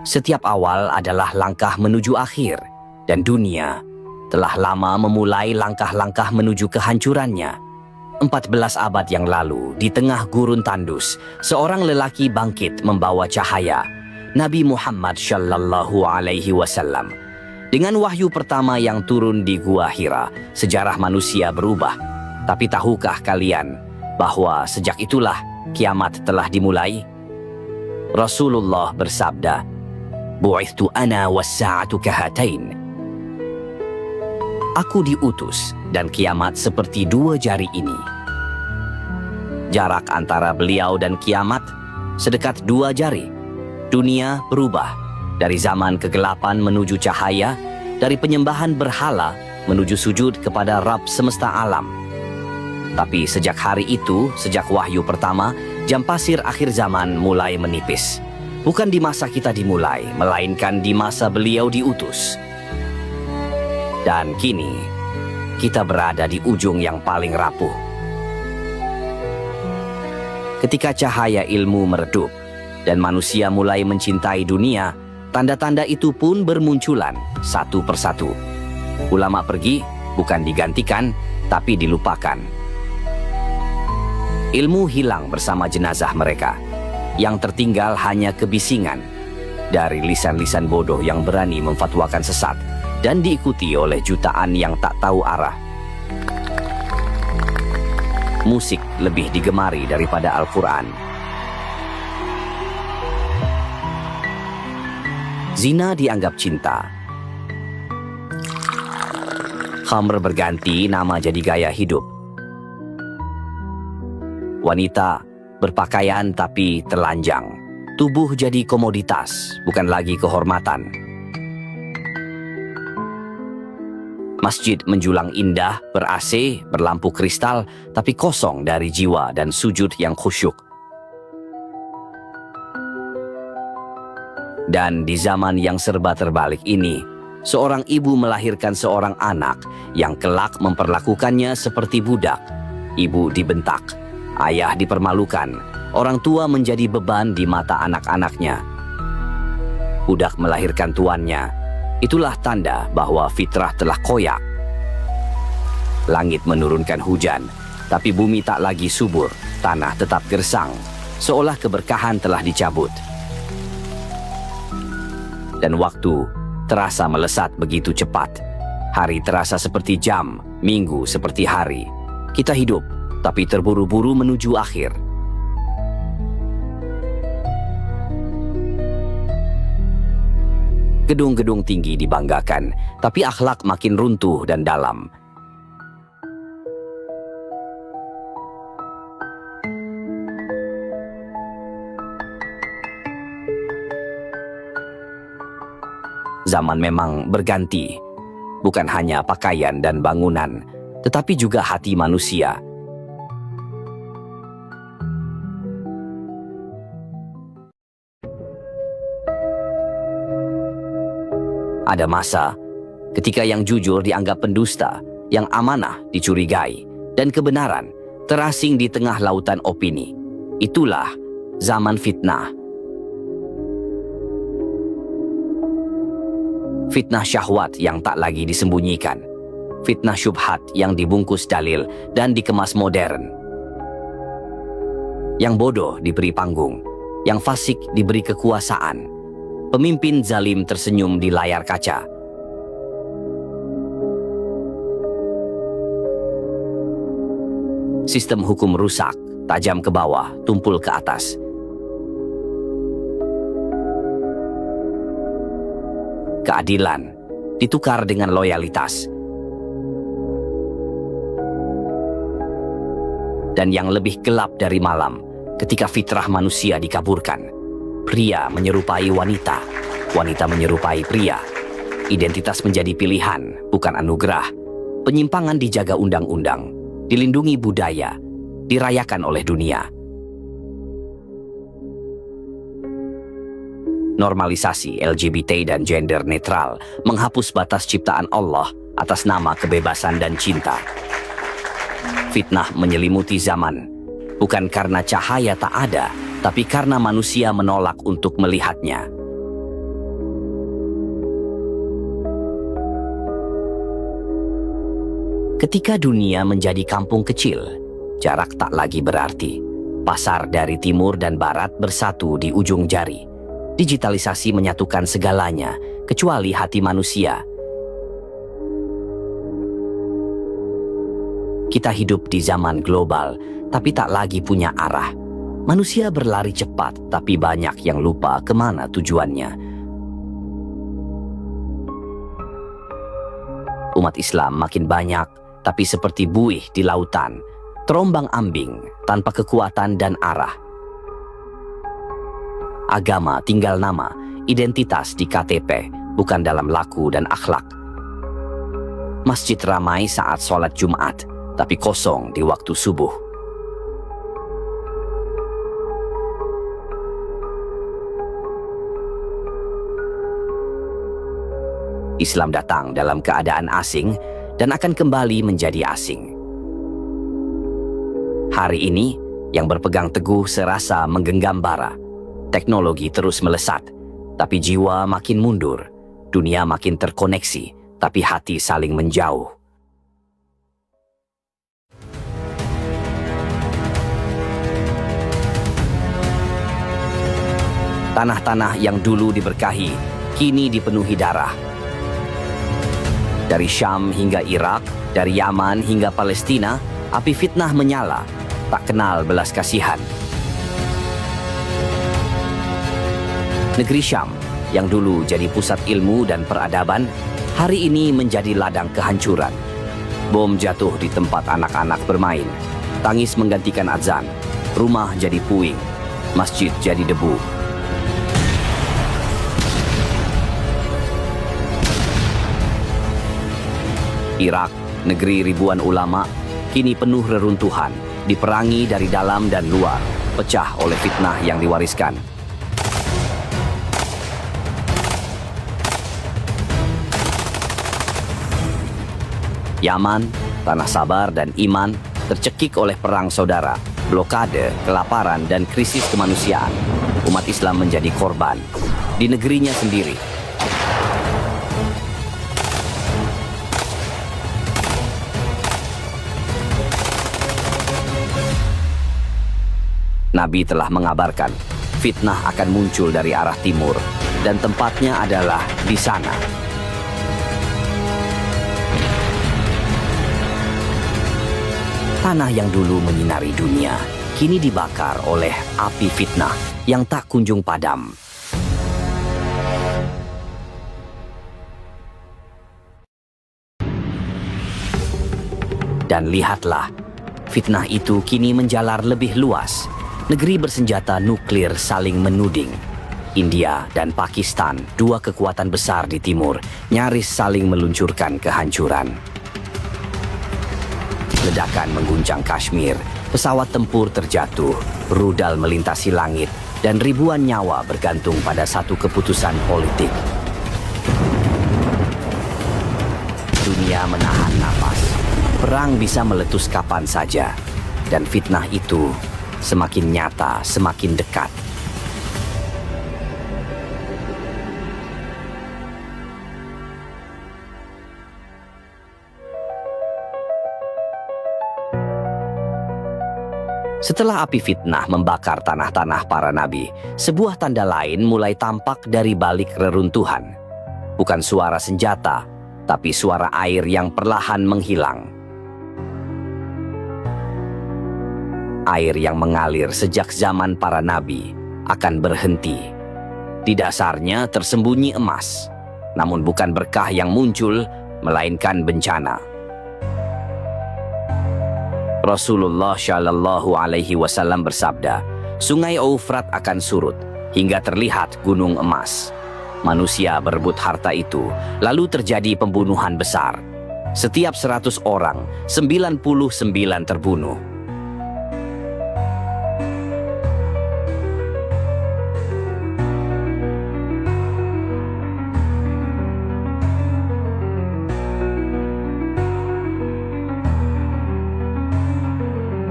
Setiap awal adalah langkah menuju akhir, dan dunia telah lama memulai langkah-langkah menuju kehancurannya. 14 abad yang lalu, di tengah gurun tandus, seorang lelaki bangkit membawa cahaya, Nabi Muhammad Shallallahu Alaihi Wasallam. Dengan wahyu pertama yang turun di Gua Hira, sejarah manusia berubah. Tapi tahukah kalian bahwa sejak itulah kiamat telah dimulai? Rasulullah bersabda, "Bu'ithtu ana was-sa'atu kahatain." Aku diutus dan kiamat seperti dua jari ini. Jarak antara beliau dan kiamat sedekat dua jari. Dunia berubah dari zaman kegelapan menuju cahaya, dari penyembahan berhala menuju sujud kepada Rabb semesta alam. Tapi sejak hari itu, sejak wahyu pertama, jam pasir akhir zaman mulai menipis. Bukan di masa kita dimulai, melainkan di masa beliau diutus. Dan kini, kita berada di ujung yang paling rapuh. Ketika cahaya ilmu meredup, dan manusia mulai mencintai dunia, tanda-tanda itu pun bermunculan satu persatu. Ulama pergi, bukan digantikan, tapi dilupakan. Ilmu hilang bersama jenazah mereka. Yang tertinggal hanya kebisingan dari lisan-lisan bodoh yang berani memfatwakan sesat dan diikuti oleh jutaan yang tak tahu arah. Musik lebih digemari daripada Al-Quran. Zina dianggap cinta. Khamr berganti nama jadi gaya hidup. Wanita berpakaian tapi telanjang. Tubuh jadi komoditas, bukan lagi kehormatan. Masjid menjulang indah, ber-AC, berlampu kristal, tapi kosong dari jiwa dan sujud yang khusyuk. Dan di zaman yang serba terbalik ini, seorang ibu melahirkan seorang anak yang kelak memperlakukannya seperti budak. Ibu dibentak, ayah dipermalukan, orang tua menjadi beban di mata anak-anaknya. Budak melahirkan tuannya, itulah tanda bahwa fitrah telah koyak. Langit menurunkan hujan, tapi bumi tak lagi subur, tanah tetap gersang, seolah keberkahan telah dicabut. Dan waktu terasa melesat begitu cepat. Hari terasa seperti jam, minggu seperti hari. Kita hidup, tapi terburu-buru menuju akhir. Gedung-gedung tinggi dibanggakan, tapi akhlak makin runtuh dan dalam. Zaman memang berganti, bukan hanya pakaian dan bangunan, tetapi juga hati manusia. Ada masa ketika yang jujur dianggap pendusta, yang amanah dicurigai, dan kebenaran terasing di tengah lautan opini. Itulah zaman fitnah. Fitnah syahwat yang tak lagi disembunyikan. Fitnah syubhat yang dibungkus dalil dan dikemas modern. Yang bodoh diberi panggung, yang fasik diberi kekuasaan. Pemimpin zalim tersenyum di layar kaca. Sistem hukum rusak, tajam ke bawah, tumpul ke atas. Keadilan ditukar dengan loyalitas. Dan yang lebih gelap dari malam, ketika fitrah manusia dikaburkan. Pria menyerupai wanita, wanita menyerupai pria. Identitas menjadi pilihan, bukan anugerah. Penyimpangan dijaga undang-undang, dilindungi budaya, dirayakan oleh dunia. Normalisasi LGBT dan gender netral menghapus batas ciptaan Allah atas nama kebebasan dan cinta. Fitnah menyelimuti zaman, bukan karena cahaya tak ada, tapi karena manusia menolak untuk melihatnya. Ketika dunia menjadi kampung kecil, jarak tak lagi berarti. Pasar dari timur dan barat bersatu di ujung jari. Digitalisasi menyatukan segalanya, kecuali hati manusia. Kita hidup di zaman global, tapi tak lagi punya arah. Manusia berlari cepat, tapi banyak yang lupa kemana tujuannya. Umat Islam makin banyak, tapi seperti buih di lautan, terombang-ambing tanpa kekuatan dan arah. Agama tinggal nama, identitas di KTP, bukan dalam laku dan akhlak. Masjid ramai saat sholat Jumat, tapi kosong di waktu subuh. Islam datang dalam keadaan asing dan akan kembali menjadi asing. Hari ini, yang berpegang teguh serasa menggenggam bara. Teknologi terus melesat, tapi jiwa makin mundur. Dunia makin terkoneksi, tapi hati saling menjauh. Tanah-tanah yang dulu diberkahi, kini dipenuhi darah. Dari Syam hingga Irak, dari Yaman hingga Palestina, api fitnah menyala, tak kenal belas kasihan. Negeri Syam, yang dulu jadi pusat ilmu dan peradaban, hari ini menjadi ladang kehancuran. Bom jatuh di tempat anak-anak bermain, tangis menggantikan azan, rumah jadi puing, masjid jadi debu. Irak, negeri ribuan ulama, kini penuh reruntuhan, diperangi dari dalam dan luar, pecah oleh fitnah yang diwariskan. Yaman, tanah sabar dan iman, tercekik oleh perang saudara, blokade, kelaparan, dan krisis kemanusiaan. Umat Islam menjadi korban di negerinya sendiri. Nabi telah mengabarkan, fitnah akan muncul dari arah timur, dan tempatnya adalah di sana. Tanah yang dulu menyinari dunia, kini dibakar oleh api fitnah yang tak kunjung padam. Dan lihatlah, fitnah itu kini menjalar lebih luas. Negeri bersenjata nuklir saling menuding. India dan Pakistan, dua kekuatan besar di timur, nyaris saling meluncurkan kehancuran. Ledakan mengguncang Kashmir, pesawat tempur terjatuh, rudal melintasi langit, dan ribuan nyawa bergantung pada satu keputusan politik. Dunia menahan napas. Perang bisa meletus kapan saja, dan fitnah itu semakin nyata, semakin dekat. Setelah api fitnah membakar tanah-tanah para nabi, sebuah tanda lain mulai tampak dari balik reruntuhan. Bukan suara senjata, tapi suara air yang perlahan menghilang. Air yang mengalir sejak zaman para nabi akan berhenti. Di dasarnya tersembunyi emas, namun bukan berkah yang muncul, melainkan bencana. Rasulullah Shallallahu Alaihi Wasallam bersabda, Sungai Eufrat akan surut hingga terlihat gunung emas. Manusia berebut harta itu, lalu terjadi pembunuhan besar. Setiap 100 orang, 99 terbunuh.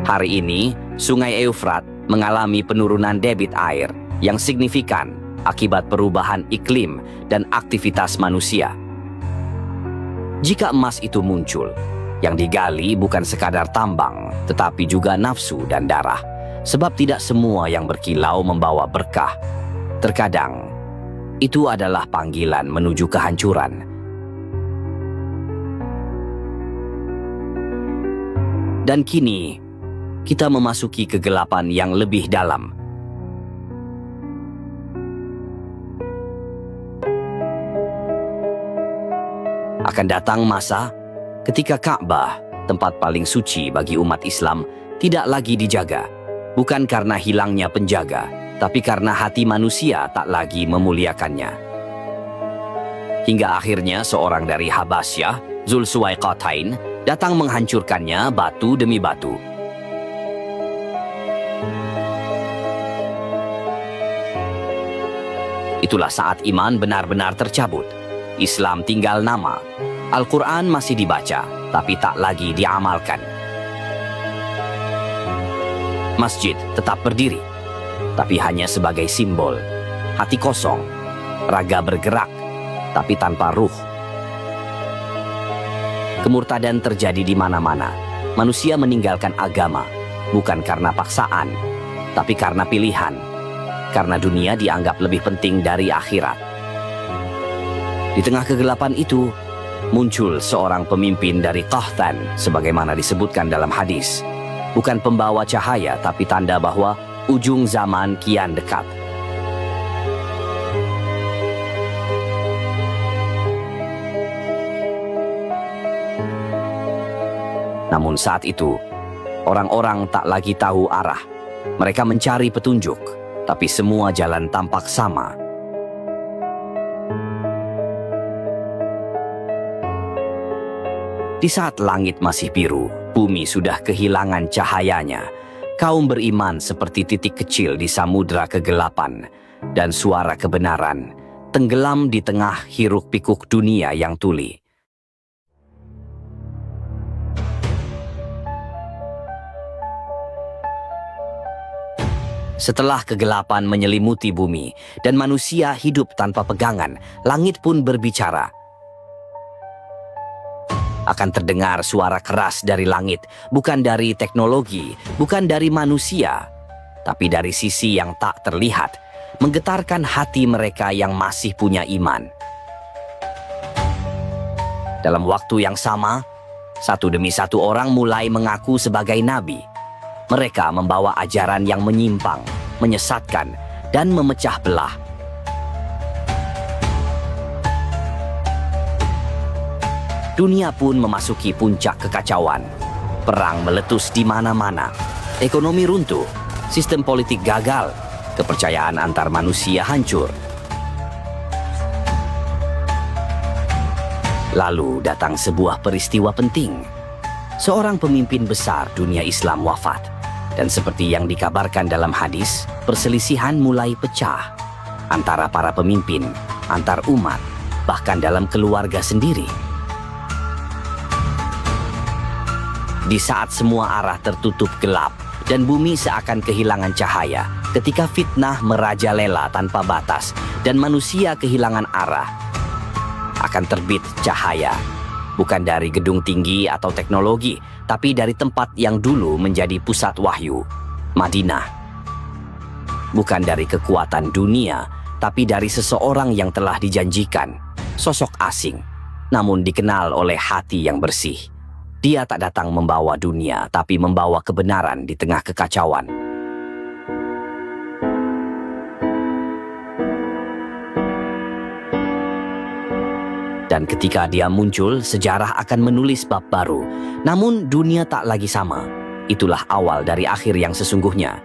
Hari ini, Sungai Eufrat mengalami penurunan debit air yang signifikan akibat perubahan iklim dan aktivitas manusia. Jika emas itu muncul, yang digali bukan sekadar tambang, tetapi juga nafsu dan darah. Sebab tidak semua yang berkilau membawa berkah. Terkadang, itu adalah panggilan menuju kehancuran. Dan kini, kita memasuki kegelapan yang lebih dalam. Akan datang masa ketika Ka'bah, tempat paling suci bagi umat Islam, tidak lagi dijaga. Bukan karena hilangnya penjaga, tapi karena hati manusia tak lagi memuliakannya. Hingga akhirnya seorang dari Habasyah, Zulsuwaiqatain, datang menghancurkannya batu demi batu. Itulah saat iman benar-benar tercabut. Islam tinggal nama. Al-Quran masih dibaca, tapi tak lagi diamalkan. Masjid tetap berdiri, tapi hanya sebagai simbol. Hati kosong, raga bergerak, tapi tanpa ruh. Kemurtadan terjadi di mana-mana. Manusia meninggalkan agama, bukan karena paksaan, tapi karena pilihan. Karena dunia dianggap lebih penting dari akhirat. Di tengah kegelapan itu, muncul seorang pemimpin dari Qahtan, sebagaimana disebutkan dalam hadis. Bukan pembawa cahaya, tapi tanda bahwa ujung zaman kian dekat. Namun saat itu, orang-orang tak lagi tahu arah. Mereka mencari petunjuk, tapi semua jalan tampak sama. Di saat langit masih biru, bumi sudah kehilangan cahayanya. Kaum beriman seperti titik kecil di samudra kegelapan, dan suara kebenaran tenggelam di tengah hiruk-pikuk dunia yang tuli. Setelah kegelapan menyelimuti bumi dan manusia hidup tanpa pegangan, langit pun berbicara. Akan terdengar suara keras dari langit, bukan dari teknologi, bukan dari manusia, tapi dari sisi yang tak terlihat, menggetarkan hati mereka yang masih punya iman. Dalam waktu yang sama, satu demi satu orang mulai mengaku sebagai nabi. Mereka membawa ajaran yang menyimpang, menyesatkan, dan memecah belah. Dunia pun memasuki puncak kekacauan. Perang meletus di mana-mana. Ekonomi runtuh, sistem politik gagal, kepercayaan antar manusia hancur. Lalu datang sebuah peristiwa penting. Seorang pemimpin besar dunia Islam wafat. Dan seperti yang dikabarkan dalam hadis, perselisihan mulai pecah. Antara para pemimpin, antar umat, bahkan dalam keluarga sendiri. Di saat semua arah tertutup gelap dan bumi seakan kehilangan cahaya, ketika fitnah merajalela tanpa batas dan manusia kehilangan arah, akan terbit cahaya. Bukan dari gedung tinggi atau teknologi, tapi dari tempat yang dulu menjadi pusat wahyu, Madinah. Bukan dari kekuatan dunia, tapi dari seseorang yang telah dijanjikan, sosok asing, namun dikenal oleh hati yang bersih. Dia tak datang membawa dunia, tapi membawa kebenaran di tengah kekacauan. Dan ketika dia muncul, sejarah akan menulis bab baru. Namun dunia tak lagi sama. Itulah awal dari akhir yang sesungguhnya.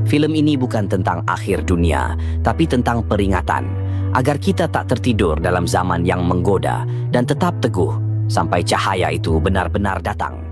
Film ini bukan tentang akhir dunia, tapi tentang peringatan. Agar kita tak tertidur dalam zaman yang menggoda dan tetap teguh sampai cahaya itu benar-benar datang.